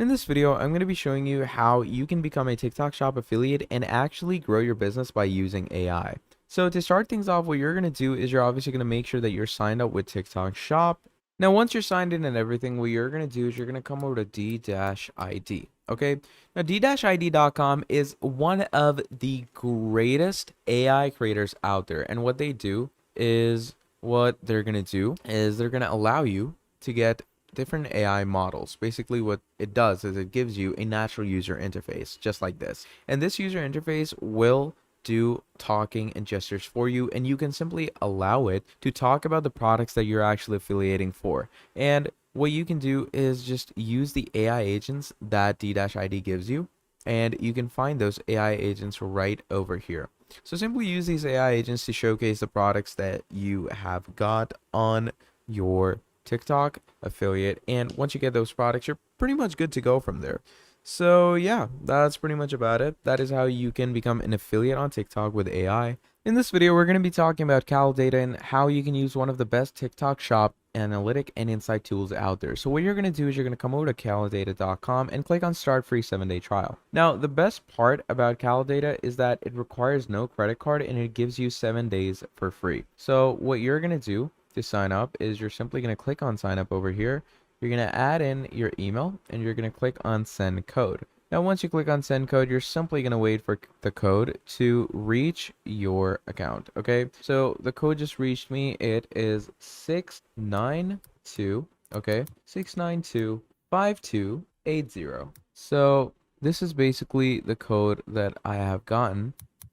In this video, I'm going to be showing you how you can become a TikTok Shop affiliate and actually grow your business by using AI. So to start things off, what you're going to do is you're obviously going to make sure that you're signed up with TikTok Shop. Now, once you're signed in and everything, what you're going to do is you're going to come over to D-ID. Okay, now D-ID.com is one of the greatest AI creators out there. And what they're going to do is they're going to allow you to get different AI models. Basically, what it does is it gives you a natural user interface, just like this. And this user interface will do talking and gestures for you, and you can simply allow it to talk about the products that you're actually affiliating for. And what you can do is just use the AI agents that D-ID gives you, and you can find those AI agents right over here. So simply use these AI agents to showcase the products that you have got on your TikTok affiliate, and once you get those products, you're pretty much good to go from there. So yeah, that's pretty much about it. That is how you can become an affiliate on TikTok with AI. In this video, we're going to be talking about Kalodata and how you can use one of the best TikTok shop analytic and insight tools out there. So what you're going to do is you're going to come over to Kalodata.com and click on start free 7-day trial. Now, the best part about Kalodata is that it requires no credit card and it gives you 7 days for free. So what you're going to do to sign up is you're simply going to click on sign up over here. You're going to add in your email and you're going to click on send code. Now, once you click on send code, you're simply going to wait for the code to reach your account. Okay, so the code just reached me. It is 692. Okay, 6925280. So this is basically the code that I have gotten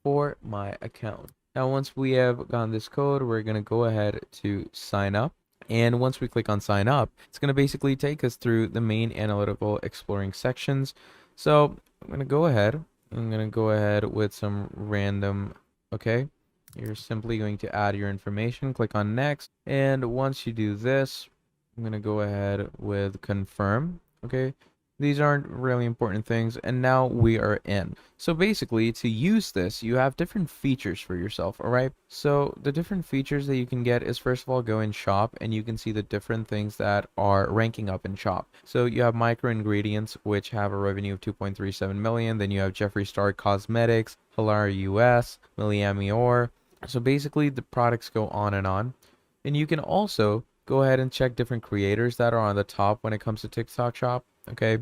for my account. Now, once we have gotten this code, we're going to go ahead to sign up. And once we click on sign up, it's going to basically take us through the main analytical exploring sections. So I'm going to go ahead with some random, okay. You're simply going to add your information, click on next. And once you do this, I'm going to go ahead with confirm, okay. These aren't really important things, and now we are in. So basically, to use this, you have different features for yourself, all right? So the different features that you can get is, first of all, go in shop, and you can see the different things that are ranking up in shop. So you have micro ingredients, which have a revenue of 2.37 million. Then you have Jeffree Star Cosmetics, Hilara US, Miami Or. So basically, the products go on. And you can also go ahead and check different creators that are on the top when it comes to TikTok Shop. Okay,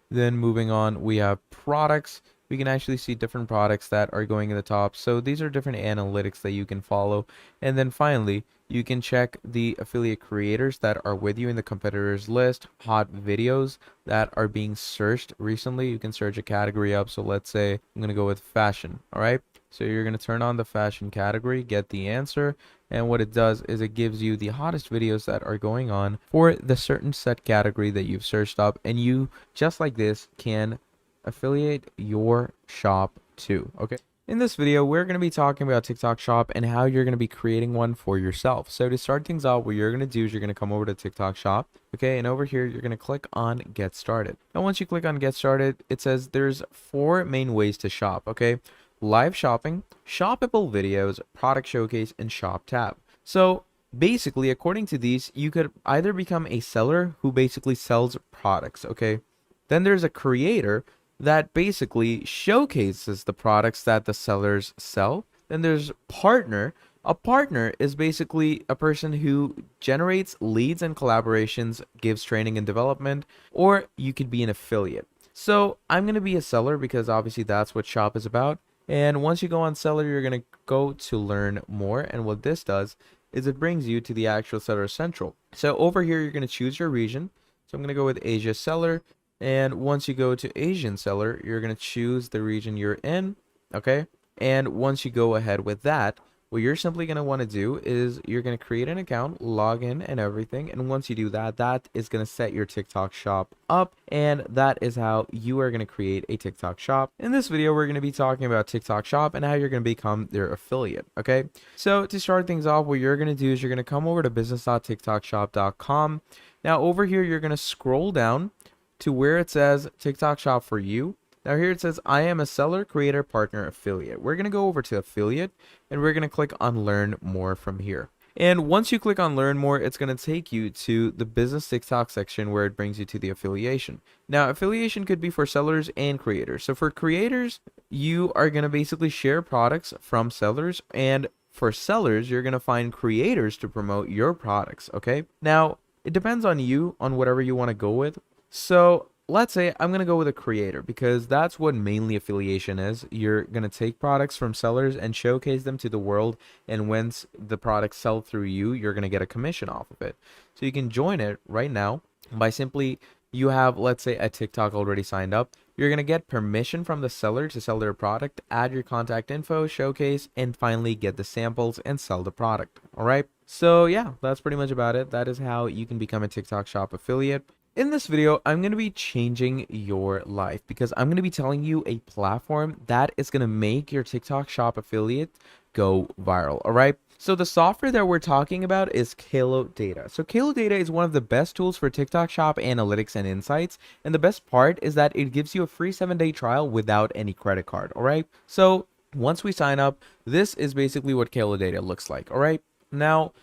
then moving on, we have products. We can actually see different products that are going in the top. So these are different analytics that you can follow. And then finally, you can check the affiliate creators that are with you in the competitors list, hot videos that are being searched recently. You can search a category up. So let's say I'm going to go with fashion. All right. So you're going to turn on the fashion category, get the answer. And what it does is it gives you the hottest videos that are going on for the certain set category that you've searched up. And you, just like this, can affiliate your shop too. Okay. In this video, we're going to be talking about TikTok Shop and how you're going to be creating one for yourself. So to start things off, what you're going to do is you're going to come over to TikTok Shop. Okay. And over here, you're going to click on Get Started. And once you click on Get Started, it says there's 4 main ways to shop. Okay. Live shopping, shoppable videos, product showcase, and shop tab. So basically, according to these, you could either become a seller who basically sells products, okay? Then there's a creator that basically showcases the products that the sellers sell. Then there's partner. A partner is basically a person who generates leads and collaborations, gives training and development, or you could be an affiliate. So I'm going to be a seller because obviously that's what shop is about. And once you go on seller, you're going to go to learn more. And what this does is it brings you to the actual seller central. So over here, you're going to choose your region. So I'm going to go with Asia seller. And once you go to Asian seller, you're going to choose the region you're in. Okay. And once you go ahead with that, what you're simply going to want to do is you're going to create an account, log in and everything. And once you do that, that is going to set your TikTok shop up. And that is how you are going to create a TikTok shop. In this video, we're going to be talking about TikTok shop and how you're going to become their affiliate. Okay. So to start things off, what you're going to do is you're going to come over to business.tiktokshop.com. Now over here, you're going to scroll down to where it says TikTok shop for you. Now here it says, I am a seller, creator, partner, affiliate. We're going to go over to affiliate and we're going to click on learn more from here. And once you click on learn more, it's going to take you to the business TikTok section where it brings you to the affiliation. Now, affiliation could be for sellers and creators. So for creators, you are going to basically share products from sellers, and for sellers, you're going to find creators to promote your products, okay? Now, it depends on you on whatever you want to go with. So let's say I'm going to go with a creator because that's what mainly affiliation is. You're going to take products from sellers and showcase them to the world. And once the products sell through you, you're going to get a commission off of it. So you can join it right now by simply, you have, let's say, a TikTok already signed up. You're going to get permission from the seller to sell their product, add your contact info, showcase, and finally get the samples and sell the product. All right. So yeah, that's pretty much about it. That is how you can become a TikTok Shop affiliate. In this video, I'm going to be changing your life because I'm going to be telling you a platform that is going to make your TikTok Shop affiliate go viral. All right. So the software that we're talking about is Kalodata. So Kalodata is one of the best tools for TikTok Shop analytics and insights. And the best part is that it gives you a free 7-day trial without any credit card. All right. So once we sign up, this is basically what Kalodata looks like. All right. Now,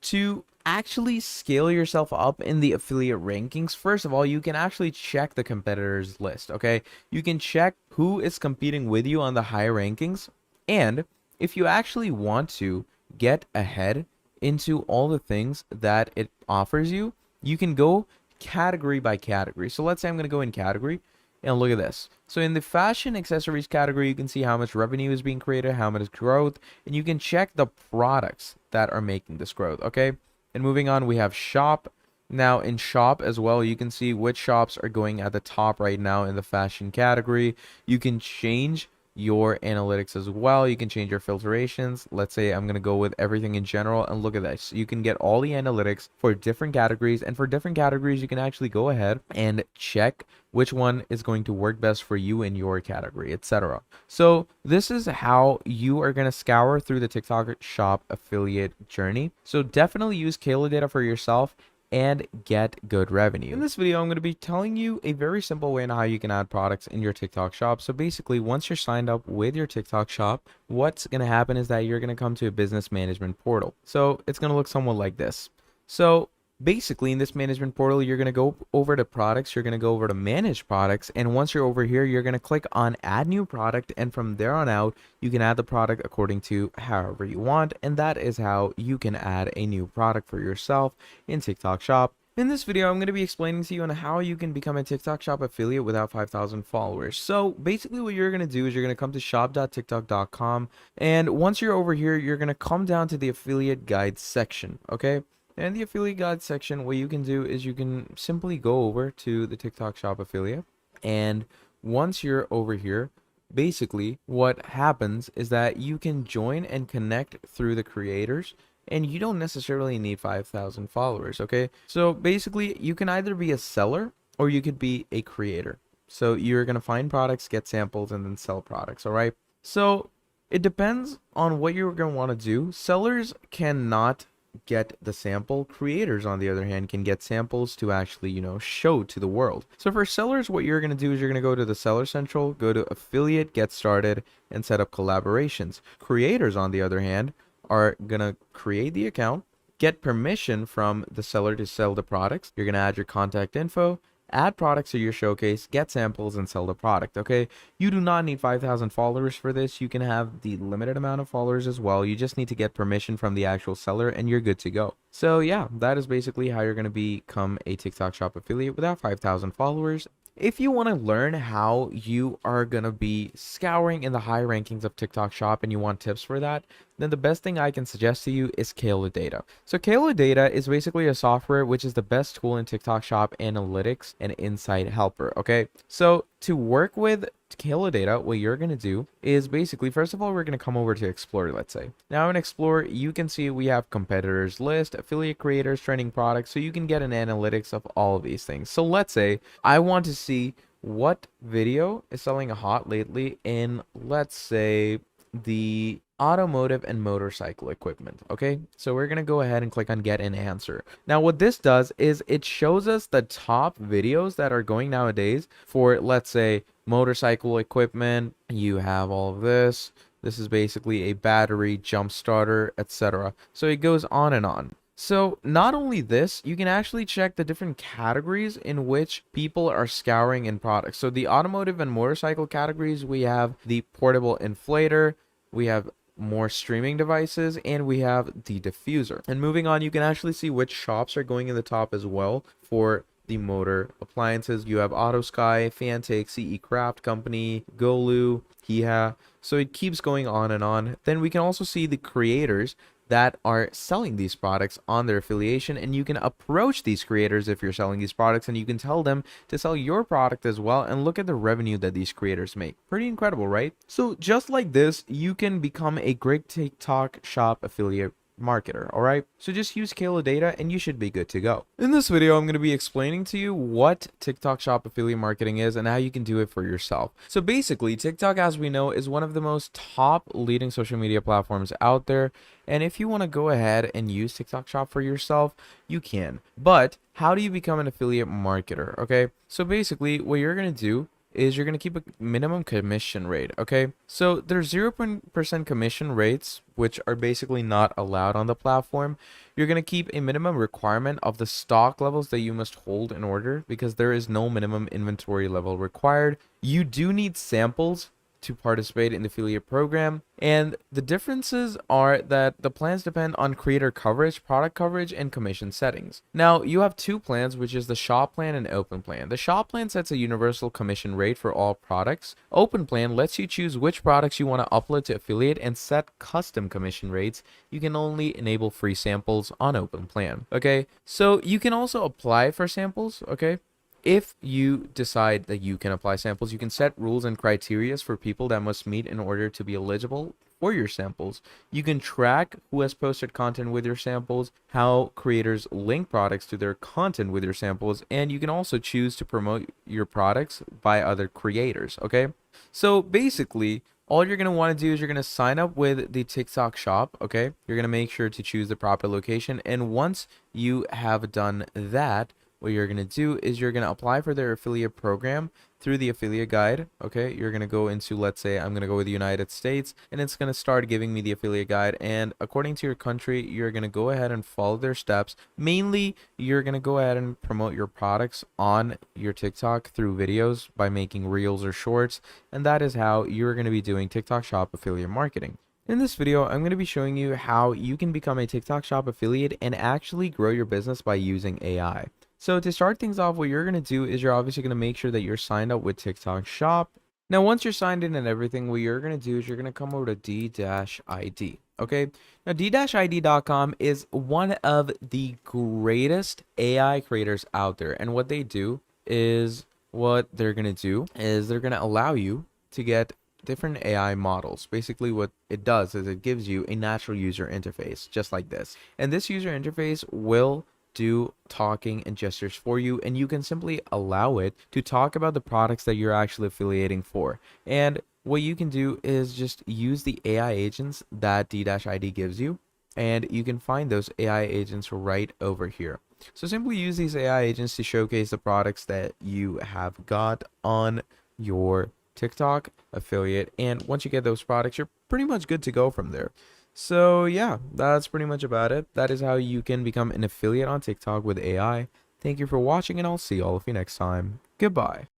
to actually scale yourself up in the affiliate rankings, first of all, you can actually check the competitors list, okay? You can check who is competing with you on the high rankings. And if you actually want to get ahead into all the things that it offers you, you can go category by category. So let's say I'm going to go in category. And look at this. So in the fashion accessories category, you can see how much revenue is being created, how much growth, and you can check the products that are making this growth, okay? And moving on, we have shop. Now in shop as well, you can see which shops are going at the top right now in the fashion category. You can change your analytics as well. You can change your filtrations. Let's say I'm going to go with everything in general, and look at this. You can get all the analytics for different categories, and for different categories you can actually go ahead and check which one is going to work best for you in your category, etc. So this is how you are going to scour through the TikTok Shop affiliate journey. So definitely use Kalodata for yourself and get good revenue. In this video, I'm going to be telling you a very simple way on how you can add products in your TikTok Shop. So basically, once you're signed up with your TikTok Shop, what's going to happen is that you're going to come to a business management portal. So it's going to look somewhat like this. So basically, in this management portal, you're going to go over to products, you're going to go over to manage products, and once you're over here, you're going to click on add new product, and from there on out, you can add the product according to however you want, and that is how you can add a new product for yourself in TikTok Shop. In this video, I'm going to be explaining to you on how you can become a TikTok Shop affiliate without 5,000 followers. So basically what you're going to do is you're going to come to shop.tiktok.com, and once you're over here, you're going to come down to the affiliate guide section, okay? And the affiliate guide section, what you can do is you can simply go over to the TikTok Shop affiliate. And once you're over here, basically what happens is that you can join and connect through the creators, and you don't necessarily need 5,000 followers, okay? So basically you can either be a seller or you could be a creator. So you're going to find products, get samples, and then sell products, all right? So it depends on what you're going to want to do. Sellers cannot get the sample. Creators, on the other hand, can get samples to actually, show to the world. So for sellers, what you're going to do is you're going to go to the Seller Central, go to Affiliate, Get Started, and set up collaborations. Creators, on the other hand, are going to create the account, get permission from the seller to sell the products. You're going to add your contact info, add products to your showcase, get samples, and sell the product, okay? You do not need 5,000 followers for this. You can have the limited amount of followers as well. You just need to get permission from the actual seller, and you're good to go. So yeah, that is basically how you're going to become a TikTok Shop affiliate without 5,000 followers. If you want to learn how you are going to be scouring in the high rankings of TikTok Shop and you want tips for that, then the best thing I can suggest to you is Kalodata. So Kalodata is basically a software which is the best tool in TikTok Shop analytics and insight helper, okay? So to work with Kalodata, what you're going to do is basically, first of all, we're going to come over to Explore, let's say. Now in Explore, you can see we have competitors list, affiliate creators, trending products, so you can get an analytics of all of these things. So let's say I want to see what video is selling hot lately in, let's say, the automotive and motorcycle equipment. Okay, so we're gonna go ahead and click on get an answer. Now what this does is it shows us the top videos that are going nowadays for, let's say, motorcycle equipment. You have all of this, This is basically a battery, jump starter, etc. So it goes on and on. So not only this, you can actually check the different categories in which people are scouring in products. So the automotive and motorcycle categories, we have the portable inflator, we have more streaming devices, and we have the diffuser. And moving on, you can actually see which shops are going in the top as well for the motor appliances. You have AutoSky, Fantech, CE Craft Company, Golu, Hiha. So it keeps going on and on. Then we can also see the creators that are selling these products on their affiliation, and you can approach these creators if you're selling these products, and you can tell them to sell your product as well, and look at the revenue that these creators make. Pretty incredible, right? So just like this, you can become a great TikTok shop affiliate marketer. All right, so just use Kalodata and you should be good to go. In this video, I'm going to be explaining to you what TikTok shop affiliate marketing is and how you can do it for yourself. So basically, TikTok, as we know, is one of the most top leading social media platforms out there, and if you want to go ahead and use TikTok shop for yourself, you can. But how do you become an affiliate marketer? Okay, so basically what you're going to do is you're going to keep a minimum commission rate. Okay, so there's 0% commission rates, which are basically not allowed on the platform. You're going to keep a minimum requirement of the stock levels that you must hold in order, because there is no minimum inventory level required. You do need samples to participate in the affiliate program, and the differences are that the plans depend on creator coverage, product coverage, and commission settings. Now you have two plans, which is the shop plan and open plan. The shop plan sets a universal commission rate for all products. Open plan lets you choose which products you want to upload to affiliate and set custom commission rates. You can only enable free samples on open plan. Okay, so you can also apply for samples. Okay, if you decide that you can apply samples, you can set rules and criteria for people that must meet in order to be eligible for your samples. You can track who has posted content with your samples, how creators link products to their content with your samples, and you can also choose to promote your products by other creators. Okay, so basically, all you're going to want to do is you're going to sign up with the TikTok shop. Okay, you're going to make sure to choose the proper location, and once you have done that, what you're going to do is you're going to apply for their affiliate program through the affiliate guide. Okay, you're going to go into, let's say I'm going to go with the United States, and it's going to start giving me the affiliate guide, and according to your country, you're going to go ahead and follow their steps. Mainly, you're going to go ahead and promote your products on your TikTok through videos by making reels or shorts, and that is how you're going to be doing TikTok shop affiliate marketing. In this video, I'm going to be showing you how you can become a TikTok shop affiliate and actually grow your business by using AI. So to start things off, what you're going to do is you're obviously going to make sure that you're signed up with TikTok shop. Now, once you're signed in and everything, what you're going to do is you're going to come over to D-ID. Okay, now D-ID.com is one of the greatest AI creators out there. And what they do is they're going to allow you to get different AI models. Basically, what it does is it gives you a natural user interface, just like this. And this user interface will do talking and gestures for you, and you can simply allow it to talk about the products that you're actually affiliating for. And what you can do is just use the AI agents that D-ID gives you, and you can find those AI agents right over here. So simply use these AI agents to showcase the products that you have got on your TikTok affiliate, and once you get those products, you're pretty much good to go from there. So yeah, that's pretty much about it. That is how you can become an affiliate on TikTok with AI. Thank you for watching, and I'll see all of you next time. Goodbye.